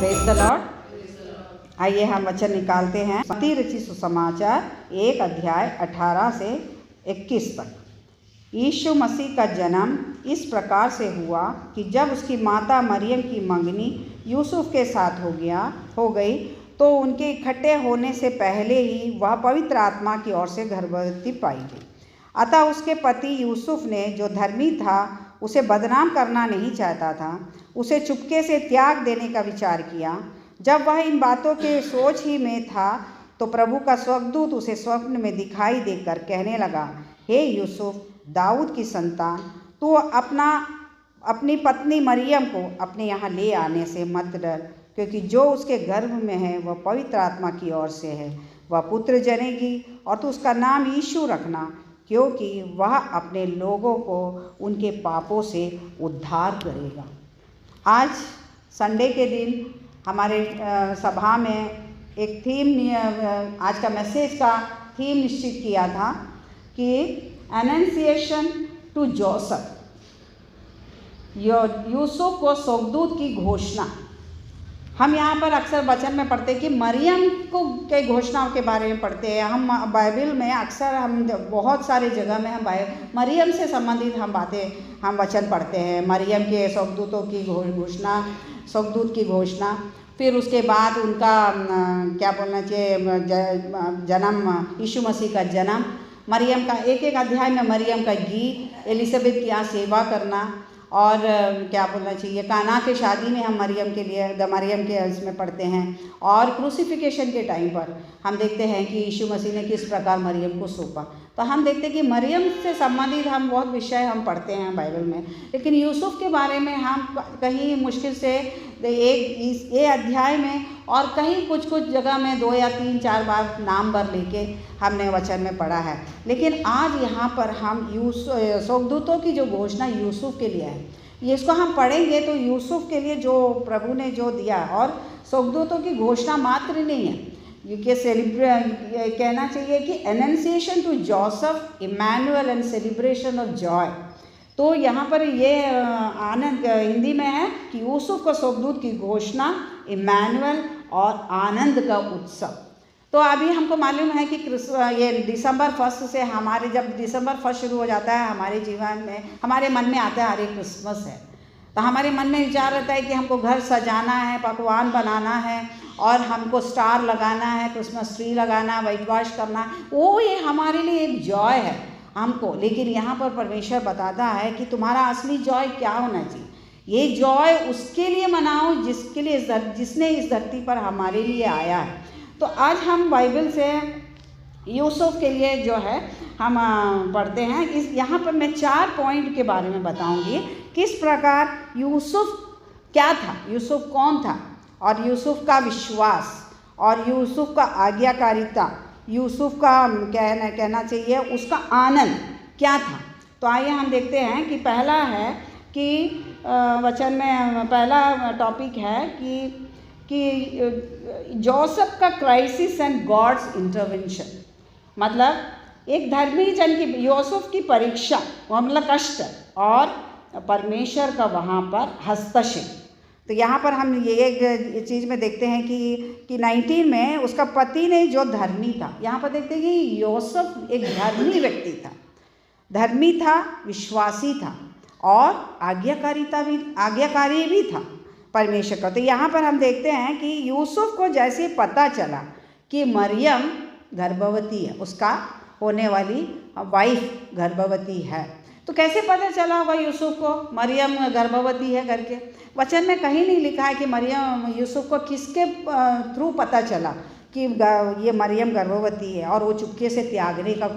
Praise the Lord. आइए हम वचन निकालते हैं मत्ती रचित सुसमाचार 1 अध्याय 18 से 21 तक। यीशु मसीह का जन्म इस प्रकार से हुआ कि जब उसकी माता मरियम की मंगनी यूसुफ के साथ हो गई तो उनके इकट्ठे होने से पहले ही वह पवित्र आत्मा की ओर से गर्भवती पाई गई। अतः उसके पति यूसुफ ने, जो धर्मी था, उसे बदनाम करना नहीं चाहता था, उसे चुपके से त्याग देने का विचार किया। जब वह इन बातों के सोच ही में था तो प्रभु का स्वर्गदूत उसे स्वप्न में दिखाई देकर कहने लगा, हे यूसुफ, दाऊद की संतान, तू अपनी पत्नी मरियम को अपने यहाँ ले आने से मत डर, क्योंकि जो उसके गर्भ में है वह पवित्र आत्मा की ओर से है। वह पुत्र जनेगी और तू उसका नाम यीशु रखना, क्योंकि वह अपने लोगों को उनके पापों से उद्धार करेगा। आज संडे के दिन हमारे सभा में एक थीम, आज का मैसेज का थीम निश्चित किया था कि एनंसिएशन टू जोसेफ, यूसुफ को स्वर्गदूत की घोषणा। हम यहाँ पर अक्सर वचन में पढ़ते हैं कि मरियम को के घोषणाओं के बारे में पढ़ते हैं। हम बाइबल में अक्सर हम बहुत सारे जगह में हम मरियम से संबंधित हम वचन पढ़ते हैं। मरियम के स्वर्गदूतों की घोषणा, स्वर्गदूत की घोषणा, फिर उसके बाद उनका क्या बोलना चाहिए, जन्म, यीशु मसीह का जन्म, मरियम का एक अध्याय में मरियम का गीत, एलिजाबेथ की यहाँ सेवा करना, और क्या बोलना चाहिए, काना के शादी में हम मरियम के इसमें पढ़ते हैं। और क्रूसिफिकेशन के टाइम पर हम देखते हैं कि यीशु मसीह ने किस प्रकार मरियम को सौंपा। तो हम देखते हैं कि मरियम से संबंधित हम बहुत विषय हम पढ़ते हैं बाइबल में, लेकिन यूसुफ के बारे में हम कहीं मुश्किल से ये अध्याय में और कहीं कुछ जगह में 2 या 3-4 बार नाम भर लेके हमने वचन में पढ़ा है। लेकिन आज यहाँ पर हम स्वर्गदूतों की जो घोषणा यूसुफ के लिए है, ये इसको हम पढ़ेंगे तो यूसुफ के लिए जो प्रभु ने जो दिया, और स्वर्गदूतों की घोषणा मात्र नहीं है, ये कहना चाहिए कि annunciation to Joseph, Emmanuel and celebration of joy. तो यहाँ पर ये आनंद हिंदी में है कि यूसुफ को स्वर्गदूत की घोषणा, इमैनुअल और आनंद का उत्सव। तो अभी हमको मालूम है कि ये दिसंबर 1 से जब दिसंबर 1 शुरू हो जाता है हमारे जीवन में, हमारे मन में आता है अरे क्रिसमस है, तो हमारे मन में विचार रहता है कि हमको घर सजाना है, पकवान बनाना है, और हमको स्टार लगाना है, क्रिसमस ट्री लगाना, वाइट वॉश करना, ये हमारे लिए एक जॉय है हमको। लेकिन यहाँ पर परमेश्वर बताता है कि तुम्हारा असली जॉय क्या होना चाहिए। ये जॉय उसके लिए मनाओ जिसने इस धरती पर हमारे लिए आया है। तो आज हम बाइबल से यूसुफ के लिए जो है हम पढ़ते हैं। यहाँ पर मैं 4 पॉइंट के बारे में बताऊंगी, किस प्रकार यूसुफ क्या था, यूसुफ कौन था, और यूसुफ का विश्वास, और यूसुफ का आज्ञाकारिता, यूसुफ का कहना चाहिए उसका आनंद क्या था। तो आइए हम देखते हैं कि पहला है कि वचन में पहला टॉपिक है कि जोसेफ का क्राइसिस एंड गॉड्स इंटरवेंशन। मतलब एक धर्मी जन की, यूसुफ की परीक्षा, मतलब कष्ट, और परमेश्वर का वहाँ पर हस्तक्षेप। तो यहाँ पर हम ये एक चीज़ में देखते हैं कि 19 में उसका पति ने जो धर्मी था, यहाँ पर देखते हैं कि यूसुफ एक धर्मी व्यक्ति था, धर्मी था, विश्वासी था, और आज्ञाकारी भी था परमेश्वर का। तो यहाँ पर हम देखते हैं कि यूसुफ को जैसे पता चला कि मरियम गर्भवती है, उसका होने वाली वाइफ गर्भवती है, तो कैसे पता चला होगा यूसुफ को मरियम गर्भवती है करके? वचन में कहीं नहीं लिखा है कि यूसुफ को किसके थ्रू पता चला कि ये मरियम गर्भवती है और वो चुपके से त्यागने का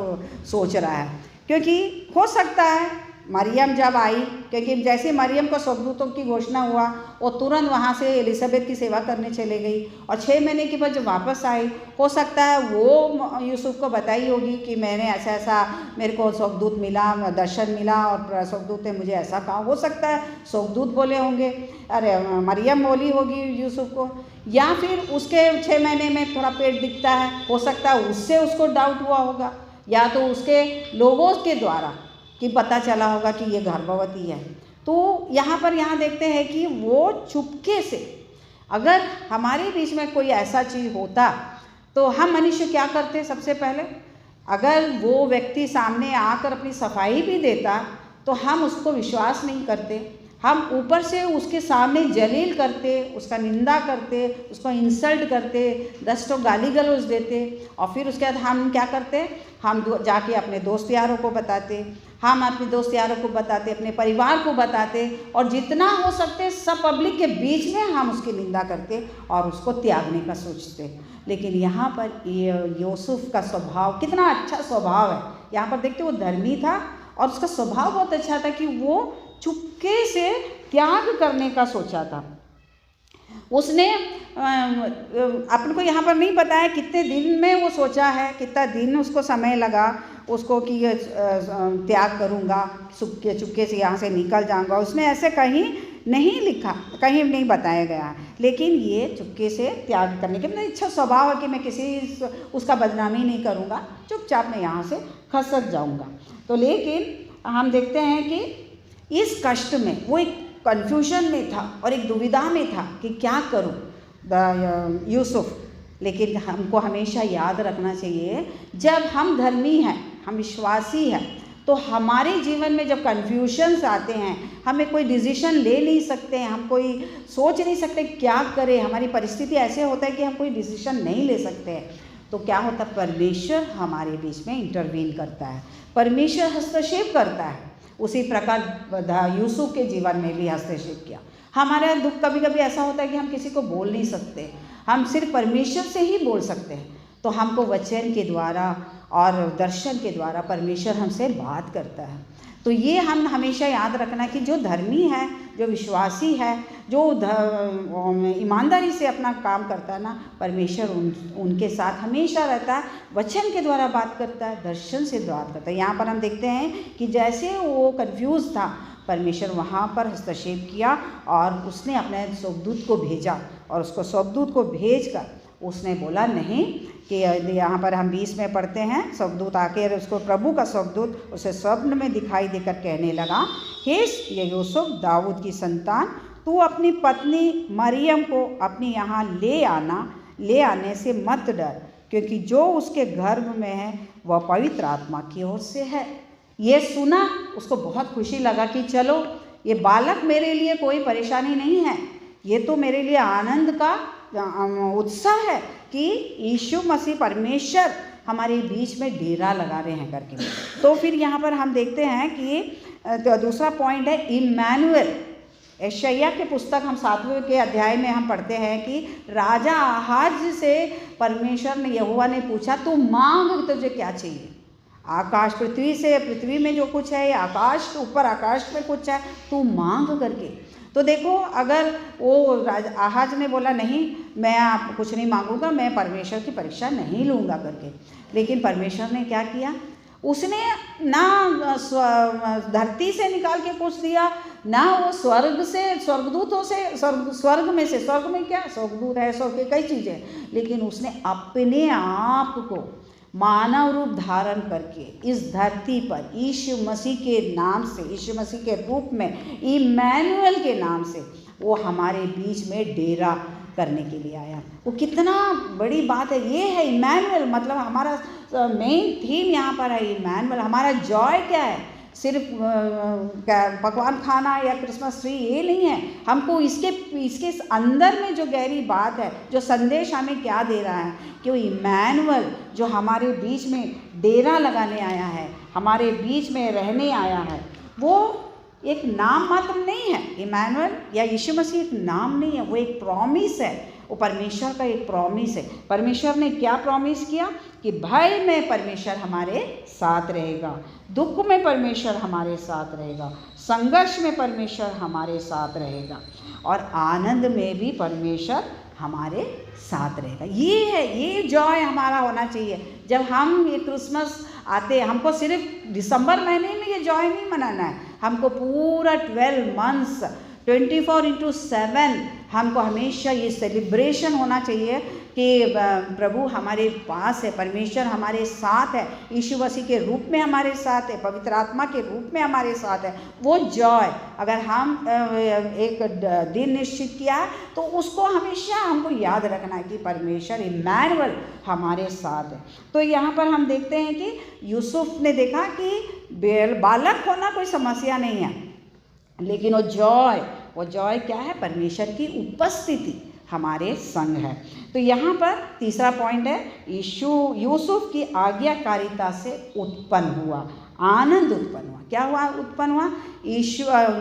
सोच रहा है। क्योंकि हो सकता है मरियम जब आई, क्योंकि जैसे मरियम को स्वर्गदूतों की घोषणा हुआ, वो तुरंत वहाँ से एलिजाबेथ की सेवा करने चले गई, और 6 महीने के बाद जब वापस आई, हो सकता है वो यूसुफ को बताई होगी कि मैंने ऐसा मेरे को स्वर्गदूत मिला, दर्शन मिला, और स्वर्गदूत ने मुझे ऐसा कहा। हो सकता है स्वर्गदूत बोले होंगे, अरे मरियम बोली होगी यूसुफ को, या फिर उसके 6 महीने में थोड़ा पेट दिखता है, हो सकता है उससे उसको डाउट हुआ होगा, या तो उसके लोगों के द्वारा कि पता चला होगा कि ये गर्भवती है। तो यहाँ देखते हैं कि वो चुपके से अगर हमारे बीच में कोई ऐसा चीज़ होता तो हम मनुष्य क्या करते? सबसे पहले अगर वो व्यक्ति सामने आकर अपनी सफाई भी देता तो हम उसको विश्वास नहीं करते, हम ऊपर से उसके सामने जलील करते, उसका निंदा करते, उसको इंसल्ट करते, 10 तो गाली गलौज देते, और फिर उसके बाद हम क्या करते? हम जाके अपने दोस्त यारों को बताते, हम अपने दोस्त यारों को बताते, अपने परिवार को बताते, और जितना हो सकते सब पब्लिक के बीच में हम उसकी निंदा करते और उसको त्यागने का सोचते। लेकिन यहाँ पर यूसुफ का स्वभाव कितना अच्छा स्वभाव है। यहाँ पर देखते वो धर्मी था और उसका स्वभाव बहुत अच्छा था कि वो चुपके से त्याग करने का सोचा था। उसने अपन को यहाँ पर नहीं बताया कितने दिन में वो सोचा है, कितना दिन उसको समय लगा उसको कि त्याग करूँगा, चुपके से यहाँ से निकल जाऊँगा। उसने ऐसे कहीं नहीं लिखा, कहीं नहीं बताया गया है, लेकिन ये चुपके से त्याग करने के मतलब इच्छा स्वभाव है कि मैं किसी उसका बदनामी नहीं करूँगा, चुपचाप मैं यहाँ से खसक जाऊँगा। तो लेकिन हम देखते हैं कि इस कष्ट में वो एक कन्फ्यूजन में था और एक दुविधा में था कि क्या करूँ यूसुफ। लेकिन हमको हमेशा याद रखना चाहिए, जब हम धर्मी हैं, हम विश्वासी हैं, तो हमारे जीवन में जब कन्फ्यूजन्स आते हैं, हमें कोई डिसीजन ले नहीं सकते, हम कोई सोच नहीं सकते क्या करें, हमारी परिस्थिति ऐसे होता है कि हम कोई डिसीजन नहीं ले सकते हैं, तो क्या होता है? परमेश्वर हमारे बीच में इंटरवीन करता है, परमेश्वर हस्तक्षेप करता है। उसी प्रकार यूसुफ के जीवन में भी हस्तक्षेप किया। हमारा दुख कभी कभी ऐसा होता है कि हम किसी को बोल नहीं सकते, हम सिर्फ परमेश्वर से ही बोल सकते हैं। तो हमको वचन के द्वारा और दर्शन के द्वारा परमेश्वर हमसे बात करता है। तो ये हम हमेशा याद रखना कि जो धर्मी है, जो विश्वासी है, जो ईमानदारी से अपना काम करता है ना, परमेश्वर उनके साथ हमेशा रहता है, वचन के द्वारा बात करता है, दर्शन से बात करता है। यहाँ पर हम देखते हैं कि जैसे वो कन्फ्यूज़ था, परमेश्वर वहाँ पर हस्तक्षेप किया और उसने अपने स्वर्गदूत को भेजा, और उसको स्वर्गदूत को भेजकर उसने बोला नहीं कि यहाँ पर हम 20 में पढ़ते हैं, स्वर्गदूत आकर उसको, प्रभु का स्वर्गदूत उसे स्वप्न में दिखाई देकर कहने लगा, हे यूसुफ दाऊद की संतान, तू अपनी पत्नी मरियम को अपनी यहाँ ले आने से मत डर, क्योंकि जो उसके गर्भ में है वह पवित्र आत्मा की ओर से है। ये सुना उसको बहुत खुशी लगा कि चलो, ये बालक मेरे लिए कोई परेशानी नहीं है, ये तो मेरे लिए आनंद का उत्साह है कि यीशु मसीह परमेश्वर हमारे बीच में डेरा लगा रहे हैं करके। तो फिर यहाँ पर हम देखते हैं कि दूसरा पॉइंट है इम्मानुएल। यशायाह के पुस्तक हम 7वें के अध्याय में हम पढ़ते हैं कि राजा आहाज से परमेश्वर ने, यहोवा ने पूछा, तू मांग, तुझे क्या चाहिए? आकाश पृथ्वी से, पृथ्वी में जो कुछ है, आकाश ऊपर आकाश में कुछ है, तू मांग करके। तो देखो, अगर वो आहाज ने बोला नहीं, मैं आप कुछ नहीं मांगूंगा, मैं परमेश्वर की परीक्षा नहीं लूँगा करके, लेकिन परमेश्वर ने क्या किया? उसने ना धरती से निकाल के पूछ दिया, ना वो स्वर्ग से, स्वर्गदूतों से, स्वर्ग में से, स्वर्ग में क्या स्वर्गदूत है, स्वर्ग की कई चीज़ें, लेकिन उसने अपने आप को मानव रूप धारण करके इस धरती पर यीशु मसीह के नाम से, यीशु मसीह के रूप में, इम्मानुएल के नाम से वो हमारे बीच में डेरा करने के लिए आया। वो कितना बड़ी बात है। ये है इम्मानुएल, मतलब हमारा मेन थीम यहाँ पर है इम्मानुएल। हमारा जॉय क्या है? सिर्फ पकवान खाना या क्रिसमस ट्री, ये नहीं है। हमको इसके अंदर में जो गहरी बात है, जो संदेश हमें क्या दे रहा है कि वो इम्मानुएल जो हमारे बीच में डेरा लगाने आया है, हमारे बीच में रहने आया है, वो एक नाम मात्र नहीं है। इम्मानुएल या यीशु मसीह एक नाम नहीं है, वो एक प्रॉमिस है। वो परमेश्वर का एक प्रॉमिस है। परमेश्वर ने क्या प्रॉमिस किया कि भय में परमेश्वर हमारे साथ रहेगा, दुख में परमेश्वर हमारे साथ रहेगा, संघर्ष में परमेश्वर हमारे साथ रहेगा, और आनंद में भी परमेश्वर हमारे साथ रहेगा। ये है, ये जॉय हमारा होना चाहिए। जब हम ये क्रिसमस आते हैं, हमको सिर्फ दिसंबर महीने में ये जॉय नहीं मनाना है, हमको पूरा 12 मंथ्स 24/7 हमको हमेशा ये सेलिब्रेशन होना चाहिए कि प्रभु हमारे पास है, परमेश्वर हमारे साथ है, यीशु मसीह के रूप में हमारे साथ है, पवित्र आत्मा के रूप में हमारे साथ है। वो जॉय अगर हम एक दिन निश्चित किया है तो उसको हमेशा हमको याद रखना है कि परमेश्वर इम्मानुएल हमारे साथ है। तो यहाँ पर हम देखते हैं कि यूसुफ ने देखा कि बालक होना कोई समस्या नहीं है, लेकिन वो जॉय क्या है? परमेश्वर की उपस्थिति हमारे संग है। तो यहाँ पर तीसरा पॉइंट है, यूसुफ की आज्ञाकारिता से उत्पन्न हुआ आनंद उत्पन्न हुआ। क्या हुआ? उत्पन्न हुआ,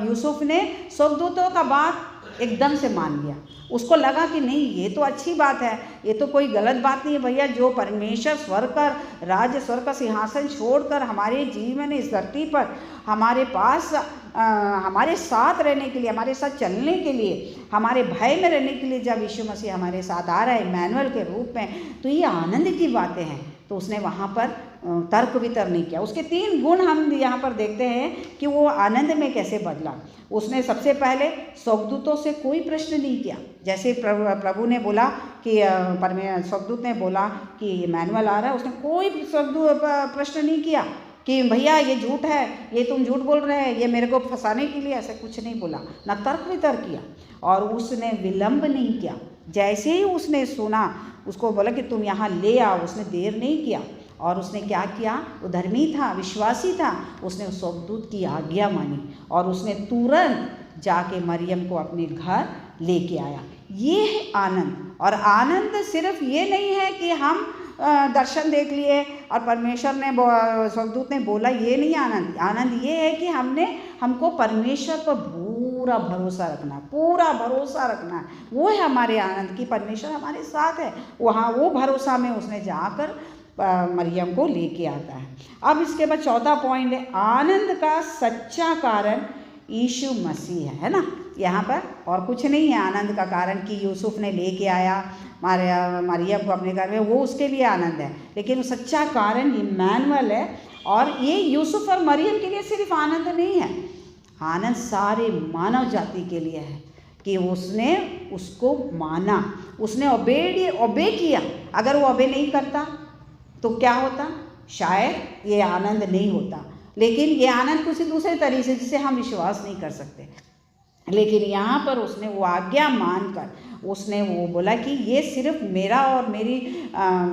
यूसुफ ने स्वर्गदूतों का बात एकदम से मान लिया। उसको लगा कि नहीं, ये तो अच्छी बात है, ये तो कोई गलत बात नहीं है भैया। जो परमेश्वर स्वर्ग का सिंहासन छोड़कर हमारे जीवन इस धरती पर हमारे पास हमारे साथ रहने के लिए, हमारे साथ चलने के लिए, हमारे भय में रहने के लिए जब यीशु मसीह हमारे साथ आ रहा है इम्मानुएल के रूप में, तो ये आनंद की बातें हैं। तो उसने वहाँ पर तर्क वितर्क नहीं किया। उसके 3 गुण हम यहाँ पर देखते हैं कि वो आनंद में कैसे बदला। उसने सबसे पहले स्वर्गदूतों से कोई प्रश्न नहीं किया। जैसे प्रभु ने बोला कि स्वर्गदूत ने बोला कि इम्मानुएल आ रहा है, उसने कोई स्वर्गदूत प्रश्न नहीं किया कि भैया ये झूठ है, ये तुम झूठ बोल रहे हैं, ये मेरे को फंसाने के लिए, ऐसा कुछ नहीं बोला। ना तर्क वितर्क किया और उसने विलंब नहीं किया। जैसे ही उसने सुना, उसको बोला कि तुम यहाँ ले आओ, उसने देर नहीं किया। और उसने क्या किया? वो धर्मी था, विश्वासी था, उसने उस स्वर्गदूत की आज्ञा मानी और उसने तुरंत जाके मरियम को अपने घर लेके आया। ये है आनंद। और आनंद सिर्फ ये नहीं है कि हम दर्शन देख लिए और परमेश्वर ने स्वर्गदूत ने बोला, ये नहीं आनंद। आनंद ये है कि हमको परमेश्वर पर पूरा भरोसा रखना है। वो है हमारे आनंद की परमेश्वर हमारे साथ है। वहाँ वो भरोसा में उसने जाकर मरियम को लेके आता है। अब इसके बाद चौथा पॉइंट है, आनंद का सच्चा कारण यीशु मसीह है ना। यहाँ पर और कुछ नहीं है आनंद का कारण कि यूसुफ ने लेके आया मरियम को अपने घर में, वो उसके लिए आनंद है, लेकिन सच्चा कारण इम्मानुएल है। और ये यूसुफ और मरियम के लिए सिर्फ आनंद नहीं है, आनंद सारे मानव जाति के लिए है कि उसने उसको माना, उसने ओबे किया। अगर वो ओबे नहीं करता तो क्या होता? शायद ये आनंद नहीं होता। लेकिन ये आनंद किसी दूसरे तरीके से जिसे हम विश्वास नहीं कर सकते। लेकिन यहाँ पर उसने वो आज्ञा मानकर उसने वो बोला कि ये सिर्फ मेरा और मेरी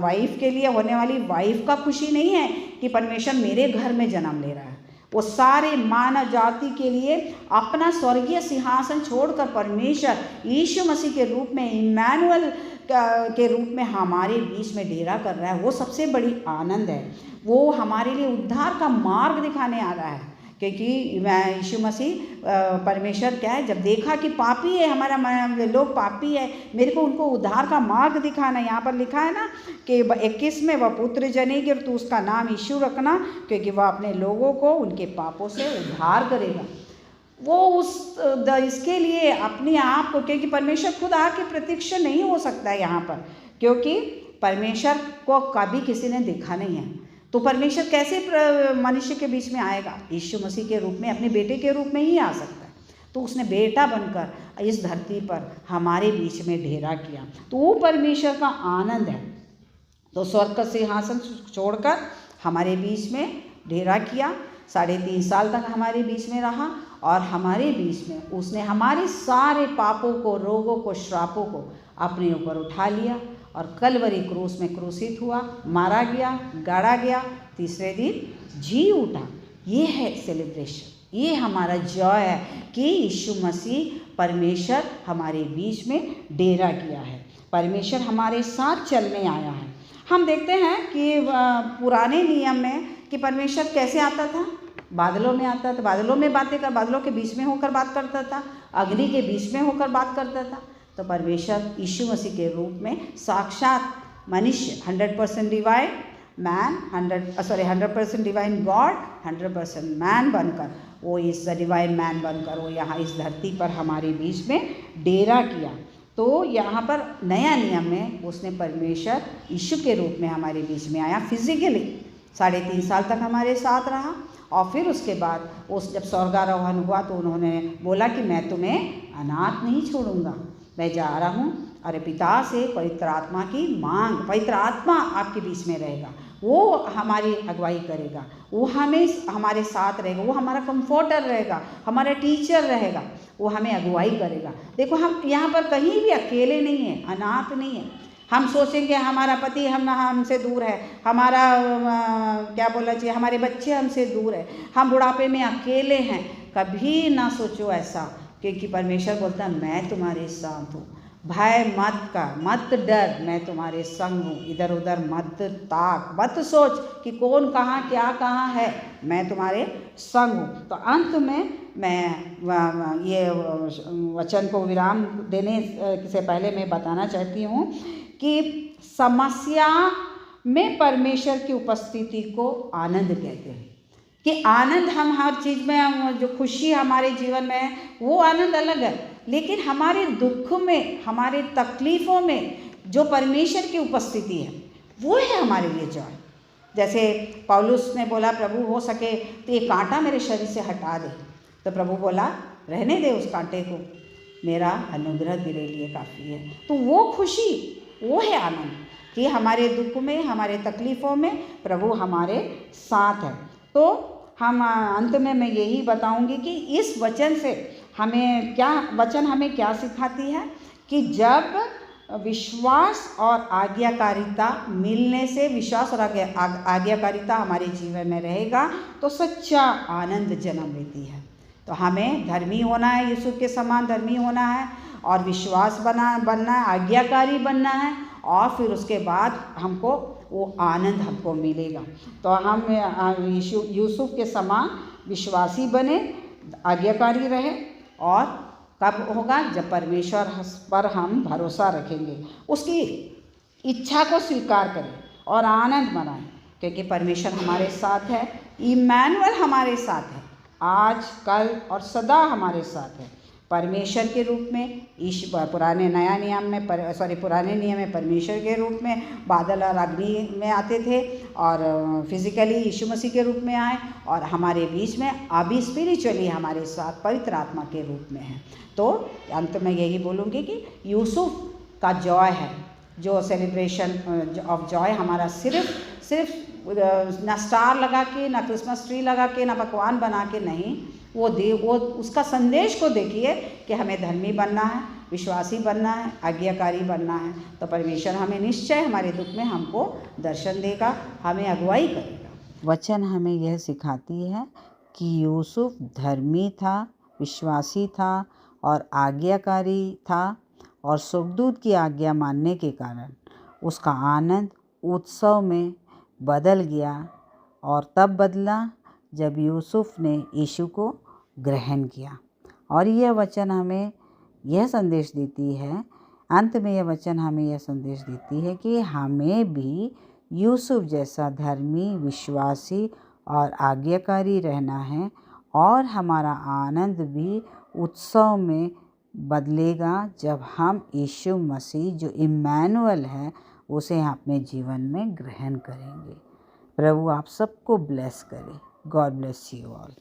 वाइफ के लिए होने वाली वाइफ का खुशी नहीं है कि परमेश्वर मेरे घर में जन्म ले रहा है, वो सारे मानव जाति के लिए अपना स्वर्गीय सिंहासन छोड़कर परमेश्वर यीशु मसीह के रूप में इम्मानुएल के रूप में हमारे बीच में डेरा कर रहा है। वो सबसे बड़ी आनंद है। वो हमारे लिए उद्धार का मार्ग दिखाने आ रहा है, क्योंकि यीशु मसीह परमेश्वर क्या है, जब देखा कि पापी है, हमारा लोग पापी है, मेरे को उनको उद्धार का मार्ग दिखाना। यहाँ पर लिखा है ना कि 21 में, वह पुत्र जनेगी और तू उसका नाम यीशु रखना, क्योंकि वह अपने लोगों को उनके पापों से उद्धार करेगा। वो इसके लिए अपने आप को, क्योंकि परमेश्वर खुद आके प्रत्यक्ष नहीं हो सकता है यहाँ पर, क्योंकि परमेश्वर को कभी किसी ने देखा नहीं है। तो परमेश्वर कैसे मनुष्य के बीच में आएगा? यीशु मसीह के रूप में, अपने बेटे के रूप में ही आ सकता है। तो उसने बेटा बनकर इस धरती पर हमारे बीच में डेरा किया, तो वो परमेश्वर का आनंद है। तो स्वर्ग का सिंहासन छोड़कर हमारे बीच में डेरा किया, 3.5 साल तक हमारे बीच में रहा और हमारे बीच में उसने हमारे सारे पापों को, रोगों को, श्रापों को अपने ऊपर उठा लिया और कलवरी क्रूस में क्रूसित हुआ, मारा गया, गाड़ा गया, तीसरे दिन जी उठा। ये है सेलिब्रेशन, ये हमारा जॉय है कि यीशु मसीह परमेश्वर हमारे बीच में डेरा किया है, परमेश्वर हमारे साथ चलने आया है। हम देखते हैं कि पुराने नियम में कि परमेश्वर कैसे आता था, बादलों में आता था, बादलों में बादलों के बीच में होकर बात करता था, अग्नि के बीच में होकर बात करता था। तो परमेश्वर यीशु मसीह के रूप में साक्षात मनुष्य 100% divine man, 100% divine God, 100% man बनकर, वो इस डिवाइन मैन बनकर वो यहाँ इस धरती पर हमारे बीच में डेरा किया। तो यहाँ पर नया नियम में उसने परमेश्वर यीशु के रूप में हमारे बीच में आया फिजिकली, 3.5 साल तक हमारे साथ रहा। और फिर उसके बाद उस जब स्वर्गारोहण हुआ तो उन्होंने बोला कि मैं तुम्हें अनाथ नहीं छोड़ूंगा, मैं जा रहा हूँ और पिता से पवित्र आत्मा की मांग, पवित्र आत्मा आपके बीच में रहेगा, वो हमारी अगुवाई करेगा, वो हमें हमारे साथ रहेगा, वो हमारा कंफर्टर रहेगा, हमारा टीचर रहेगा, वो हमें अगुवाई करेगा। देखो हम यहाँ पर कहीं भी अकेले नहीं हैं, अनाथ नहीं है। हम सोचेंगे हमारा पति हमसे दूर है, हमारा क्या बोलना चाहिए, हमारे बच्चे हमसे दूर है, हम बुढ़ापे में अकेले हैं। कभी ना सोचो ऐसा, क्योंकि परमेश्वर बोलता है मैं तुम्हारे साथ हूँ, भय मत कर, मत डर, मैं तुम्हारे संग हूँ, इधर उधर मत ताक, मत सोच कि कौन कहाँ क्या कहाँ है, मैं तुम्हारे संग हूँ। तो अंत में मैं ये वचन को विराम देने से पहले मैं बताना चाहती हूँ कि समस्या में परमेश्वर की उपस्थिति को आनंद कहते हैं। कि आनंद, हम हर चीज़ में जो खुशी हमारे जीवन में है वो आनंद अलग है, लेकिन हमारे दुख में, हमारे तकलीफ़ों में जो परमेश्वर की उपस्थिति है वो है हमारे लिए जॉय। जैसे पौलुस ने बोला प्रभु हो सके तो ये कांटा मेरे शरीर से हटा दे, तो प्रभु बोला रहने दे उस कांटे को, मेरा अनुग्रह तेरे लिए काफ़ी है। तो वो खुशी, वो है आनंद कि हमारे दुख में, हमारे तकलीफ़ों में प्रभु हमारे साथ है। तो हम अंत में मैं यही बताऊंगी कि इस वचन से हमें क्या, वचन हमें क्या सिखाती है कि जब विश्वास और आज्ञाकारिता मिलने से, विश्वास और आज्ञाकारिता हमारे जीवन में रहेगा तो सच्चा आनंद जन्म लेती है। तो हमें धर्मी होना है, यीशु के समान धर्मी होना है, और विश्वास बनना है, आज्ञाकारी बनना है, और फिर उसके बाद हमको वो आनंद हमको मिलेगा। तो हम यूसुफ के समान विश्वासी बने, आज्ञाकारी रहे, और कब होगा, जब परमेश्वर पर हम भरोसा रखेंगे, उसकी इच्छा को स्वीकार करें और आनंद मनाएं, क्योंकि परमेश्वर हमारे साथ है, इम्मानुएल हमारे साथ है, आज कल और सदा हमारे साथ है। परमेश्वर के रूप में, पुराने नियम में परमेश्वर के रूप में बादल और अग्नि में आते थे, और फिजिकली यीशु मसीह के रूप में आए, और हमारे बीच में अभी स्पिरिचुअली हमारे साथ पवित्र आत्मा के रूप में है। तो अंत में यही बोलूँगी कि यूसुफ का जॉय है, जो सेलिब्रेशन ऑफ जॉय हमारा सिर्फ ना स्टार लगा के, ना क्रिसमस ट्री लगा के, ना पकवान बना के नहीं, वो उसका संदेश को देखिए कि हमें धर्मी बनना है, विश्वासी बनना है, आज्ञाकारी बनना है। तो परमेश्वर हमें निश्चय हमारे दुख में हमको दर्शन देगा, हमें अगुवाई करेगा। वचन हमें यह सिखाती है कि यूसुफ धर्मी था, विश्वासी था और आज्ञाकारी था, और स्वर्गदूत की आज्ञा मानने के कारण उसका आनंद उत्सव में बदल गया, और तब बदला जब यूसुफ ने यीशु को ग्रहण किया। और यह वचन हमें यह संदेश देती है, अंत में यह वचन हमें यह संदेश देती है कि हमें भी यूसुफ जैसा धर्मी, विश्वासी और आज्ञाकारी रहना है, और हमारा आनंद भी उत्सव में बदलेगा जब हम यीशु मसीह जो इम्मानुएल है उसे अपने जीवन में ग्रहण करेंगे। प्रभु आप सबको ब्लेस करे। God bless you all.